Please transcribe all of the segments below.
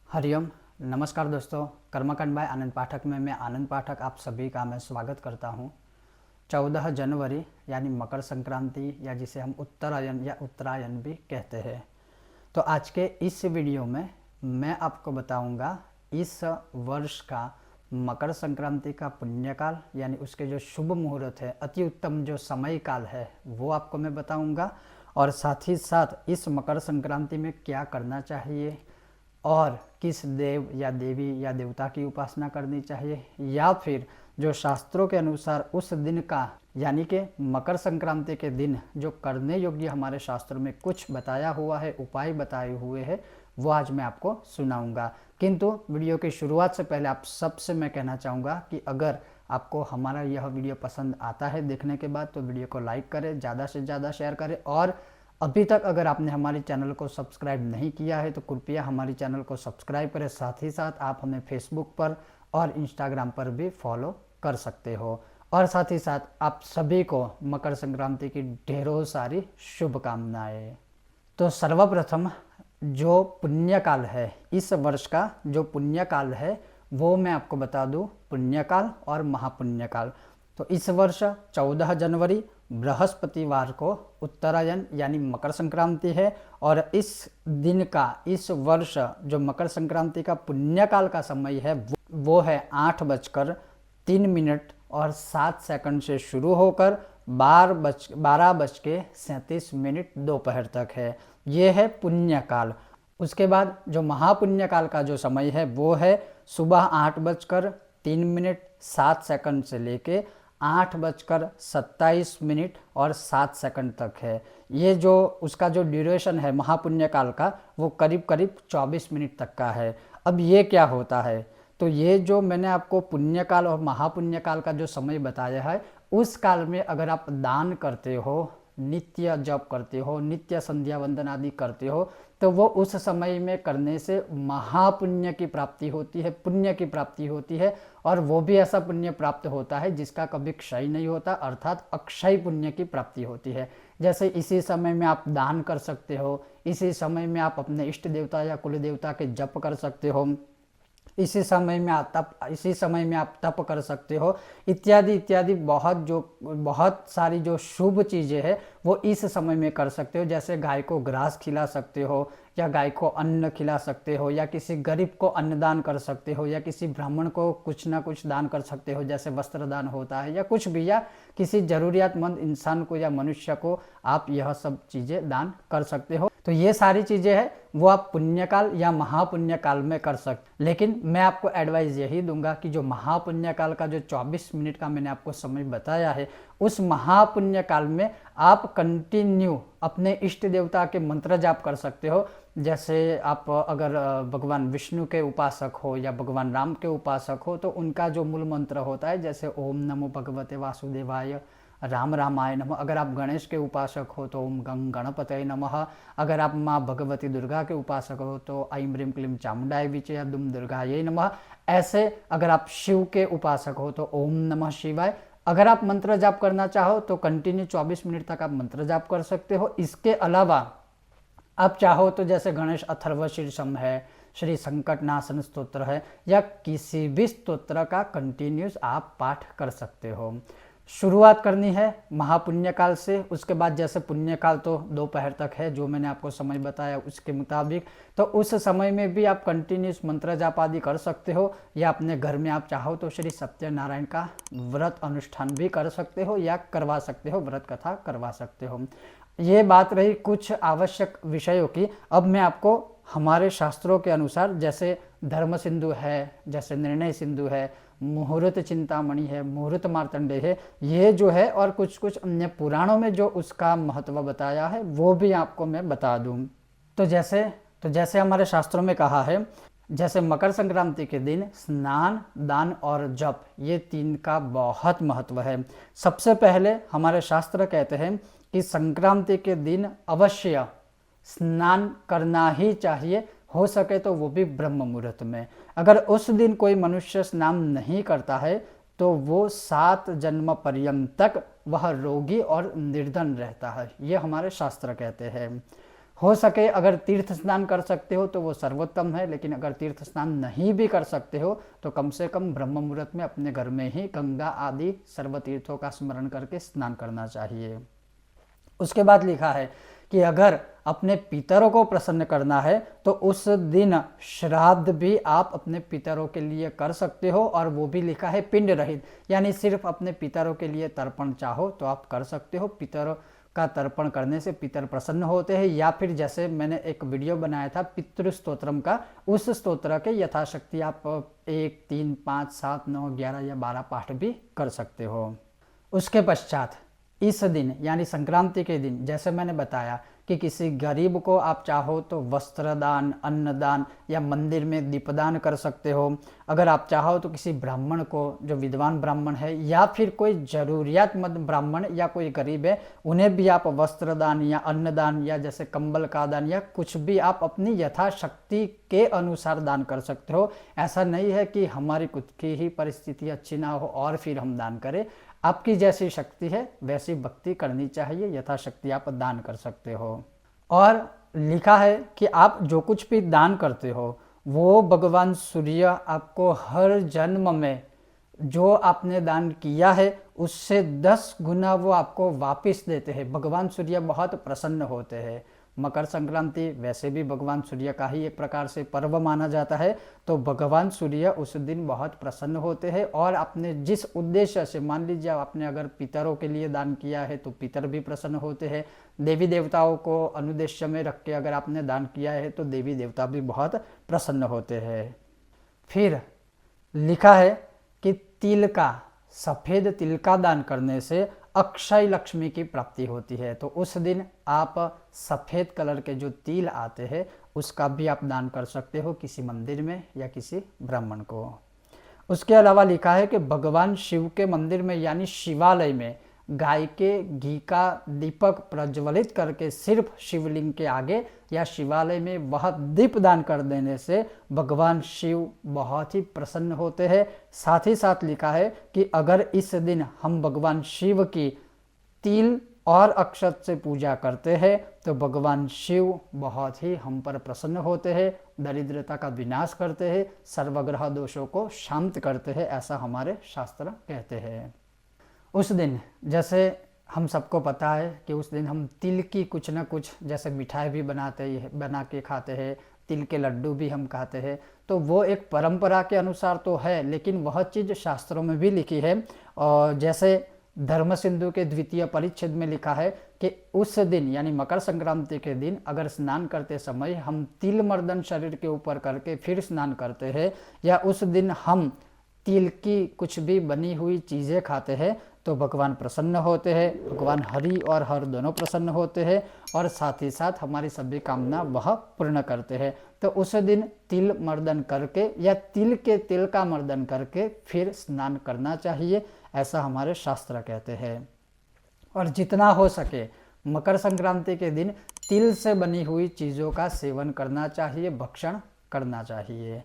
हरिओम। नमस्कार दोस्तों, कर्मकांड बाय आनंद पाठक में मैं आनंद पाठक आप सभी का मैं स्वागत करता हूं। 14 जनवरी यानी मकर संक्रांति या जिसे हम उत्तरायण या उत्तरायण भी कहते हैं। तो आज के इस वीडियो में मैं आपको बताऊंगा इस वर्ष का मकर संक्रांति का पुण्यकाल यानी उसके जो शुभ मुहूर्त है, अति उत्तम जो समय काल है वो आपको मैं बताऊंगा। और साथ ही साथ इस मकर संक्रांति में क्या करना चाहिए और किस देव या देवी या देवता की उपासना करनी चाहिए, या फिर जो शास्त्रों के अनुसार उस दिन का यानी कि मकर संक्रांति के दिन जो करने योग्य हमारे शास्त्रों में कुछ बताया हुआ है, उपाय बताए हुए हैं, वो आज मैं आपको सुनाऊंगा। किंतु वीडियो की शुरुआत से पहले आप सबसे मैं कहना चाहूँगा कि अगर आपको हमारा यह वीडियो पसंद आता है देखने के बाद तो वीडियो को लाइक करें, ज़्यादा से ज़्यादा शेयर करें। और अभी तक अगर आपने हमारे चैनल को सब्सक्राइब नहीं किया है तो कृपया हमारे चैनल को सब्सक्राइब करें। साथ ही साथ आप हमें फेसबुक पर और इंस्टाग्राम पर भी फॉलो कर सकते हो। और साथ ही साथ आप सभी को मकर संक्रांति की ढेरों सारी शुभकामनाएं। तो सर्वप्रथम जो पुण्यकाल है, इस वर्ष का जो पुण्यकाल है वो मैं आपको बता दूं, पुण्यकाल और महापुण्यकाल। तो इस वर्ष 14 जनवरी बृहस्पतिवार को उत्तरायण यानी मकर संक्रांति है। और इस दिन का, इस वर्ष जो मकर संक्रांति का पुण्यकाल का समय है वो है 8:03 से शुरू होकर 12:37 दोपहर तक है। ये है पुण्यकाल। उसके बाद जो महापुण्यकाल का जो समय है वो है सुबह 8:03 से लेके 8:27 तक है। ये जो उसका जो ड्यूरेशन है महापुण्यकाल का वो करीब करीब 24 मिनट तक का है। अब ये क्या होता है, तो ये जो मैंने आपको पुण्यकाल और महापुण्यकाल का जो समय बताया है, उस काल में अगर आप दान करते हो, नित्य जप करते हो, नित्य संध्या वंदन आदि करते हो, तो वो उस समय में करने से महापुण्य की प्राप्ति होती है, पुण्य की प्राप्ति होती है। और वो भी ऐसा पुण्य प्राप्त होता है जिसका कभी क्षय नहीं होता, अर्थात अक्षय पुण्य की प्राप्ति होती है। जैसे इसी समय में आप दान कर सकते हो, इसी समय में आप अपने इष्ट देवता या कुल देवता के जप कर सकते हो, इसी समय में आप तप कर सकते हो, इत्यादि इत्यादि बहुत सारी जो शुभ चीज़ें हैं वो इस समय में कर सकते हो। जैसे गाय को ग्रास खिला सकते हो, या गाय को अन्न खिला सकते हो, या किसी गरीब को अन्नदान कर सकते हो, या किसी ब्राह्मण को कुछ ना कुछ दान कर सकते हो, जैसे वस्त्र दान होता है या कुछ भी, या किसी जरूरियातमंद इंसान को या मनुष्य को आप यह सब चीज़ें दान कर सकते हो। तो ये सारी चीज़ें हैं वो आप पुण्यकाल या महापुण्यकाल में कर सकते। लेकिन मैं आपको एडवाइस यही दूंगा कि जो महापुण्यकाल का जो 24 मिनट का मैंने आपको समय बताया है, उस महापुण्यकाल में आप कंटिन्यू अपने इष्ट देवता के मंत्र जाप कर सकते हो। जैसे आप अगर भगवान विष्णु के उपासक हो या भगवान राम के उपासक हो तो उनका जो मूल मंत्र होता है, जैसे ओम नमो भगवते वासुदेवाय, राम रामाय नमः। अगर आप गणेश के उपासक हो तो ओम गंग गणपतये नमः। अगर आप माँ भगवती दुर्गा के उपासक हो तो ऐं ह्रीं क्लीं चामुंडाय विचे दुम दुर्गायै नमः। ऐसे अगर आप शिव के उपासक हो तो ओम नमः शिवाय। अगर आप मंत्र जाप करना चाहो तो कंटिन्यू 24 मिनट तक आप मंत्र जाप कर सकते हो। इसके अलावा आप चाहो तो जैसे गणेश अथर्व शीर्षम है, श्री संकटनाशन स्तोत्र है, या किसी भी स्तोत्र का कंटिन्यूस आप पाठ कर सकते हो। शुरुआत करनी है महापुण्यकाल से। उसके बाद जैसे पुण्यकाल तो दोपहर तक है जो मैंने आपको समय बताया उसके मुताबिक, तो उस समय में भी आप कंटिन्यूस मंत्र जाप आदि कर सकते हो, या अपने घर में आप चाहो तो श्री सत्यनारायण का व्रत अनुष्ठान भी कर सकते हो या करवा सकते हो, व्रत कथा करवा सकते हो। ये बात रही कुछ आवश्यक विषयों की। अब मैं आपको हमारे शास्त्रों के अनुसार, जैसे धर्म सिंधु है, जैसे निर्णय सिंधु है, मुहूर्त चिंतामणि है, मुहूर्त मार्तंडेय है, ये जो है, और कुछ कुछ अन्य पुराणों में जो उसका महत्व बताया है वो भी आपको मैं बता दूं। तो जैसे हमारे शास्त्रों में कहा है, जैसे मकर संक्रांति के दिन स्नान, दान और जप, ये तीन का बहुत महत्व है। सबसे पहले हमारे शास्त्र कहते हैं कि संक्रांति के दिन अवश्य स्नान करना ही चाहिए, हो सके तो वो भी ब्रह्म मुहूर्त में। अगर उस दिन कोई मनुष्य स्नान नहीं करता है तो वो 7 जन्म पर्यंत तक वह रोगी और निर्धन रहता है, ये हमारे शास्त्र कहते हैं। हो सके अगर तीर्थ स्नान कर सकते हो तो वो सर्वोत्तम है, लेकिन अगर तीर्थ स्नान नहीं भी कर सकते हो तो कम से कम ब्रह्म मुहूर्त में अपने घर में ही गंगा आदि सर्व तीर्थों का स्मरण करके स्नान करना चाहिए। उसके बाद लिखा है कि अगर अपने पितरों को प्रसन्न करना है तो उस दिन श्राद्ध भी आप अपने पितरों के लिए कर सकते हो, और वो भी लिखा है पिंड रहित, यानी सिर्फ अपने पितरों के लिए तर्पण चाहो तो आप कर सकते हो। पितरों का तर्पण करने से पितर प्रसन्न होते हैं, या फिर जैसे मैंने एक वीडियो बनाया था पितृ स्तोत्रम का, उस स्तोत्र के यथाशक्ति आप 1, 3, 5, 7, 9, 11 या 12 पाठ भी कर सकते हो। उसके पश्चात इस दिन यानी संक्रांति के दिन जैसे मैंने बताया कि किसी गरीब को आप चाहो तो वस्त्रदान, अन्नदान या मंदिर में दीपदान कर सकते हो। अगर आप चाहो तो किसी ब्राह्मण को, जो विद्वान ब्राह्मण है या फिर कोई जरूरियातमंद ब्राह्मण या कोई गरीब है, उन्हें भी आप वस्त्रदान या अन्नदान या जैसे कंबल का दान या कुछ भी आप अपनी यथाशक्ति के अनुसार दान कर सकते हो। ऐसा नहीं है कि हमारी खुद की ही परिस्थिति अच्छी ना हो और फिर हम दान करें। आपकी जैसी शक्ति है वैसी भक्ति करनी चाहिए, यथाशक्ति आप दान कर सकते हो। और लिखा है कि आप जो कुछ भी दान करते हो वो भगवान सूर्य आपको हर जन्म में जो आपने दान किया है उससे 10 गुना वो आपको वापस देते हैं। भगवान सूर्य बहुत प्रसन्न होते हैं। मकर संक्रांति वैसे भी भगवान सूर्य का ही एक प्रकार से पर्व माना जाता है, तो भगवान सूर्य उस दिन बहुत प्रसन्न होते हैं। और आपने जिस उद्देश्य से, मान लीजिए आपने अगर पितरों के लिए दान किया है तो पितर भी प्रसन्न होते हैं। देवी देवताओं को अनुद्देश्य में रख के अगर आपने दान किया है तो देवी देवता भी बहुत प्रसन्न होते हैं। फिर लिखा है कि तिल का, सफ़ेद तिल का दान करने से अक्षय लक्ष्मी की प्राप्ति होती है। तो उस दिन आप सफ़ेद कलर के जो तिल आते हैं उसका भी आप दान कर सकते हो किसी मंदिर में या किसी ब्राह्मण को। उसके अलावा लिखा है कि भगवान शिव के मंदिर में यानी शिवालय में गाय के घी का दीपक प्रज्वलित करके सिर्फ शिवलिंग के आगे या शिवालय में वह दीप दान कर देने से भगवान शिव बहुत ही प्रसन्न होते हैं। साथ ही साथ लिखा है कि अगर इस दिन हम भगवान शिव की तिल और अक्षत से पूजा करते हैं तो भगवान शिव बहुत ही हम पर प्रसन्न होते हैं, दरिद्रता का विनाश करते हैं, सर्वग्रह दोषों को शांत करते हैं, ऐसा हमारे शास्त्र कहते हैं। उस दिन जैसे हम सबको पता है कि उस दिन हम तिल की कुछ ना कुछ जैसे मिठाई भी बना के खाते हैं, तिल के लड्डू भी हम खाते हैं। तो वो एक परंपरा के अनुसार तो है, लेकिन वह चीज़ शास्त्रों में भी लिखी है। और जैसे धर्म सिंधु के द्वितीय परिच्छेद में लिखा है कि उस दिन यानी मकर संक्रांति के दिन अगर स्नान करते समय हम तिल मर्दन शरीर के ऊपर करके फिर स्नान करते हैं, या उस दिन हम तिल की कुछ भी बनी हुई चीज़ें खाते हैं तो भगवान प्रसन्न होते हैं। भगवान हरि और हर दोनों प्रसन्न होते हैं और साथ ही साथ हमारी सभी कामना वह पूर्ण करते हैं। तो उस दिन तिल मर्दन करके या तिल के तिल का मर्दन करके फिर स्नान करना चाहिए, ऐसा हमारे शास्त्र कहते हैं। और जितना हो सके मकर संक्रांति के दिन तिल से बनी हुई चीज़ों का सेवन करना चाहिए, भक्षण करना चाहिए।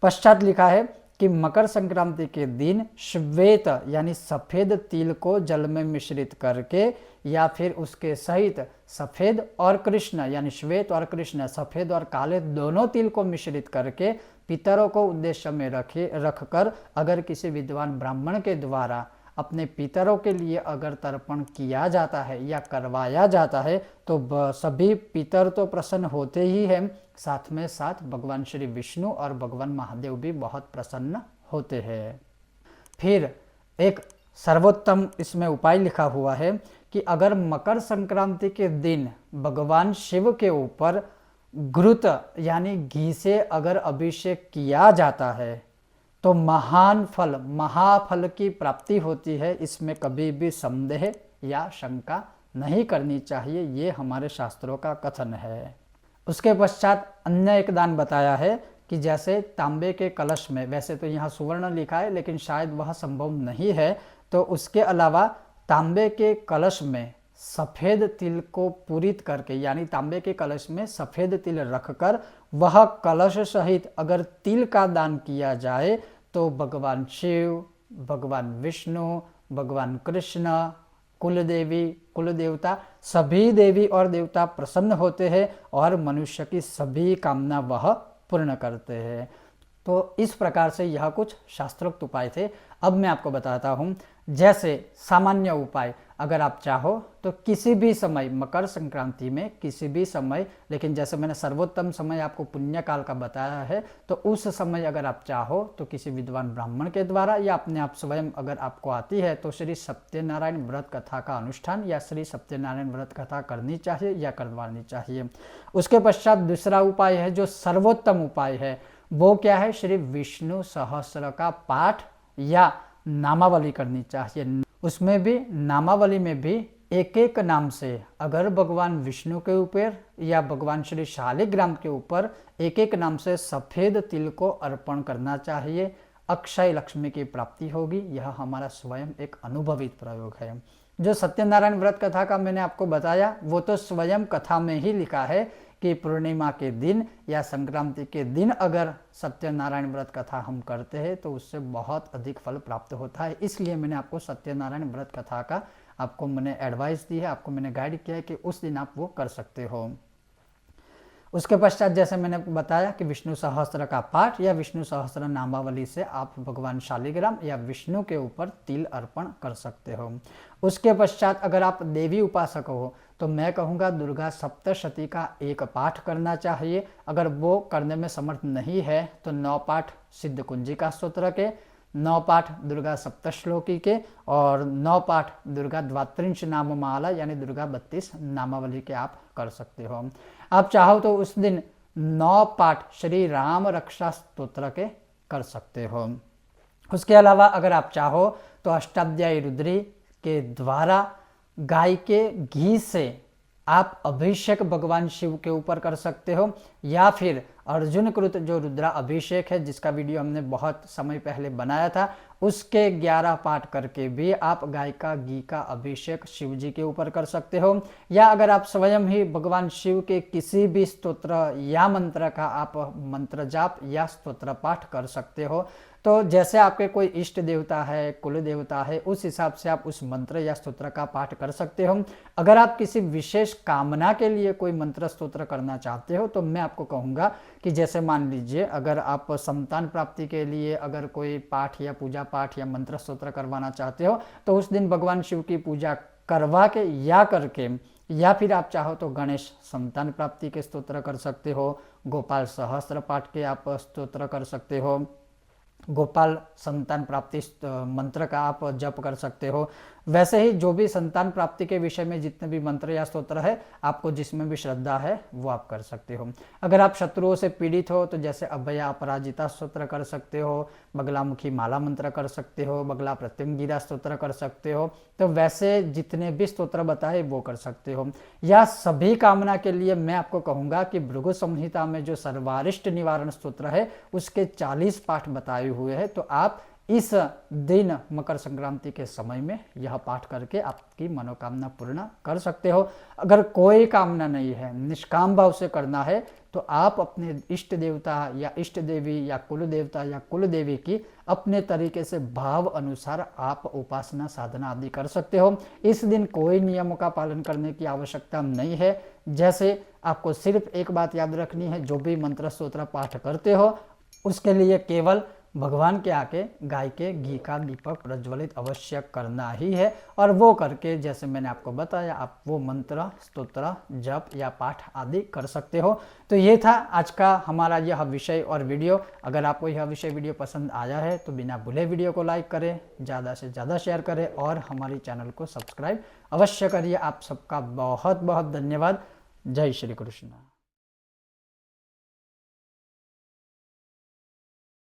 पश्चात लिखा है कि मकर संक्रांति के दिन श्वेत यानी सफ़ेद तिल को जल में मिश्रित करके या फिर उसके सहित सफ़ेद और कृष्ण यानी श्वेत और कृष्ण, सफ़ेद और काले दोनों तिल को मिश्रित करके पितरों को उद्देश्य में रखकर अगर किसी विद्वान ब्राह्मण के द्वारा अपने पितरों के लिए अगर तर्पण किया जाता है या करवाया जाता है तो सभी पितर तो प्रसन्न होते ही हैं, साथ में साथ भगवान श्री विष्णु और भगवान महादेव भी बहुत प्रसन्न होते हैं। फिर एक सर्वोत्तम इसमें उपाय लिखा हुआ है कि अगर मकर संक्रांति के दिन भगवान शिव के ऊपर घृत यानी घी से अगर अभिषेक किया जाता है तो महान फल, महाफल की प्राप्ति होती है। इसमें कभी भी संदेह या शंका नहीं करनी चाहिए, ये हमारे शास्त्रों का कथन है। उसके पश्चात अन्य एक दान बताया है कि जैसे तांबे के कलश में, वैसे तो यहाँ सुवर्ण लिखा है लेकिन शायद वह संभव नहीं है, तो उसके अलावा तांबे के कलश में सफ़ेद तिल को पूरित करके यानी तांबे के कलश में सफ़ेद तिल रखकर वह कलश सहित अगर तिल का दान किया जाए तो भगवान शिव, भगवान विष्णु, भगवान कृष्ण कुल देवी, कुल देवता, सभी देवी और देवता प्रसन्न होते हैं और मनुष्य की सभी कामना वह पूर्ण करते हैं। तो इस प्रकार से यह कुछ शास्त्रोक्त उपाय थे। अब मैं आपको बताता हूँ, जैसे सामान्य उपाय, अगर आप चाहो तो किसी भी समय मकर संक्रांति में किसी भी समय, लेकिन जैसे मैंने सर्वोत्तम समय आपको पुण्यकाल का बताया है, तो उस समय अगर आप चाहो तो किसी विद्वान ब्राह्मण के द्वारा या अपने आप स्वयं अगर आपको आती है तो श्री सत्यनारायण व्रत कथा का अनुष्ठान या श्री सत्यनारायण व्रत कथा करनी चाहिए या करवानी चाहिए। उसके पश्चात दूसरा उपाय है जो सर्वोत्तम उपाय है, वो क्या है, श्री विष्णु सहस्त्र का पाठ या नामावली करनी चाहिए। उसमें भी नामावली में भी एक एक नाम से, अगर भगवान विष्णु के ऊपर या भगवान श्री शालिग्राम के ऊपर एक एक नाम से सफ़ेद तिल को अर्पण करना चाहिए, अक्षय लक्ष्मी की प्राप्ति होगी। यह हमारा स्वयं एक अनुभवित प्रयोग है। जो सत्यनारायण व्रत कथा का मैंने आपको बताया वो तो स्वयं कथा में ही लिखा है कि पूर्णिमा के दिन या संक्रांति के दिन अगर सत्यनारायण व्रत कथा हम करते हैं तो उससे बहुत अधिक फल प्राप्त होता है। इसलिए मैंने आपको सत्यनारायण व्रत कथा का आपको मैंने एडवाइस दी है, आपको मैंने गाइड किया है कि उस दिन आप वो कर सकते हो। उसके पश्चात जैसे मैंने बताया कि विष्णु सहस्त्र का पाठ या विष्णु सहस्त्र नामावली से आप भगवान शालिग्राम या विष्णु के ऊपर तिल अर्पण कर सकते हो। उसके पश्चात अगर आप देवी उपासक हो तो मैं कहूँगा दुर्गा सप्तशती का एक पाठ करना चाहिए। अगर वो करने में समर्थ नहीं है तो 9 पाठ सिद्ध कुंजिका स्तोत्र के, 9 पाठ दुर्गा सप्तश्लोकी के और 9 पाठ दुर्गा द्वात्रिंश नाम माला यानी दुर्गा 32 नामावली के आप कर सकते हो। आप चाहो तो उस दिन 9 पाठ श्री राम रक्षा स्तोत्र के कर सकते हो। उसके अलावा अगर आप चाहो तो अष्टाध्यायी रुद्री के द्वारा गाय के घी से आप अभिषेक भगवान शिव के ऊपर कर सकते हो, या फिर अर्जुन कृत जो रुद्रा अभिषेक है जिसका वीडियो हमने बहुत समय पहले बनाया था, उसके 11 पाठ करके भी आप गाय का घी का अभिषेक शिव जी के ऊपर कर सकते हो। या अगर आप स्वयं ही भगवान शिव के किसी भी स्तोत्र या मंत्र का आप मंत्र जाप या स्तोत्र पाठ कर सकते हो। तो जैसे आपके कोई इष्ट देवता है, कुल देवता है, उस हिसाब से आप उस मंत्र या स्तोत्र का पाठ कर सकते हो। अगर आप किसी विशेष कामना के लिए कोई मंत्र स्तोत्र करना चाहते हो तो मैं आपको कहूँगा कि जैसे मान लीजिए अगर आप संतान प्राप्ति के लिए अगर कोई पाठ या पूजा पाठ या मंत्र स्तोत्र करवाना चाहते हो तो उस दिन भगवान शिव की पूजा करवा के या करके, या फिर आप चाहो तो गणेश संतान प्राप्ति के स्तोत्र कर सकते हो, गोपाल सहस्त्र पाठ के आप स्तोत्र कर सकते हो, गोपाल संतान प्राप्ति मंत्र का आप जप कर सकते हो। वैसे ही जो भी संतान प्राप्ति के विषय में जितने भी मंत्र या स्तोत्र है आपको जिसमें भी श्रद्धा है वो आप कर सकते हो। अगर आप शत्रुओं से पीड़ित हो तो जैसे अभया अपराजिता स्तोत्र कर सकते हो, बगलामुखी माला मंत्र कर सकते हो, बगला प्रत्यंगिरा स्तोत्र कर सकते हो। तो वैसे जितने भी स्तोत्र बताए वो कर सकते हो। या सभी कामना के लिए मैं आपको कहूँगा कि भृगु संहिता में जो सर्वारिष्ट निवारण स्तोत्र है उसके 40 पाठ बताए हुए हैं, तो आप इस दिन मकर संक्रांति के समय में यह पाठ करके आपकी मनोकामना पूर्ण कर सकते हो। अगर कोई कामना नहीं है, निष्काम भाव से करना है, तो आप अपने इष्ट देवता या इष्ट देवी या कुल देवता या कुल देवी की अपने तरीके से भाव अनुसार आप उपासना साधना आदि कर सकते हो। इस दिन कोई नियमों का पालन करने की आवश्यकता नहीं है। जैसे आपको सिर्फ एक बात याद रखनी है, जो भी मंत्र स्तोत्र पाठ करते हो उसके लिए केवल भगवान के आके गाय के घी का दीपक प्रज्वलित अवश्य करना ही है, और वो करके जैसे मैंने आपको बताया आप वो मंत्र स्तोत्र जप या पाठ आदि कर सकते हो। तो ये था आज का हमारा यह विषय और वीडियो। अगर आपको यह विषय वीडियो पसंद आया है तो बिना भूले वीडियो को लाइक करें, ज़्यादा से ज़्यादा शेयर करें और हमारी चैनल को सब्सक्राइब अवश्य करिए। आप सबका बहुत बहुत धन्यवाद। जय श्री कृष्ण।